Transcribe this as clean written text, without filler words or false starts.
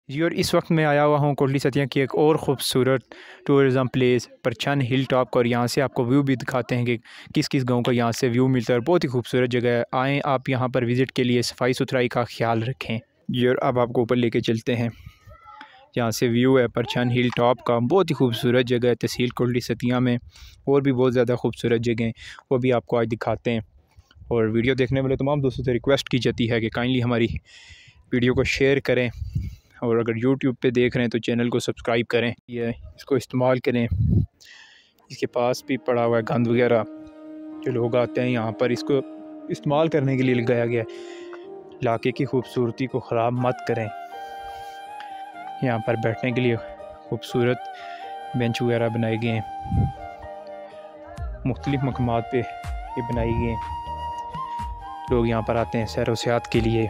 जी, और इस वक्त मैं आया हुआ हूँ कोटली सतिया की एक और ख़ूबसूरत टूरिज़म प्लेस परछन हिल टॉप का, और यहाँ से आपको व्यू भी दिखाते हैं कि किस किस गांव का यहाँ से व्यू मिलता है। बहुत ही खूबसूरत जगह है। आएँ आप यहाँ पर विज़िट के लिए, सफाई सुथराई का ख्याल रखें। जी, और अब आपको ऊपर लेके चलते हैं। यहाँ से व्यू है परछन हिल टॉप का। बहुत ही खूबसूरत जगह है तहसील कोटली सतिया में। और भी बहुत ज़्यादा खूबसूरत जगह हैं, वो भी आपको आज दिखाते हैं। और वीडियो देखने वाले तमाम दोस्तों से रिक्वेस्ट की जाती है कि काइंडली हमारी वीडियो को शेयर करें, और अगर YouTube पे देख रहे हैं तो चैनल को सब्सक्राइब करें। ये इसको इस्तेमाल करें। इसके पास भी पड़ा हुआ है गंद वगैरह, जो लोग आते हैं यहाँ पर इसको इस्तेमाल करने के लिए लगाया गया है। इलाके की खूबसूरती को ख़राब मत करें। यहाँ पर बैठने के लिए खूबसूरत बेंच वगैरह बनाए गए हैं, मुख्तलिफ़ मकामात पे ये बनाई गए हैं। लोग यहाँ पर आते हैं सैर व सियाहत के लिए।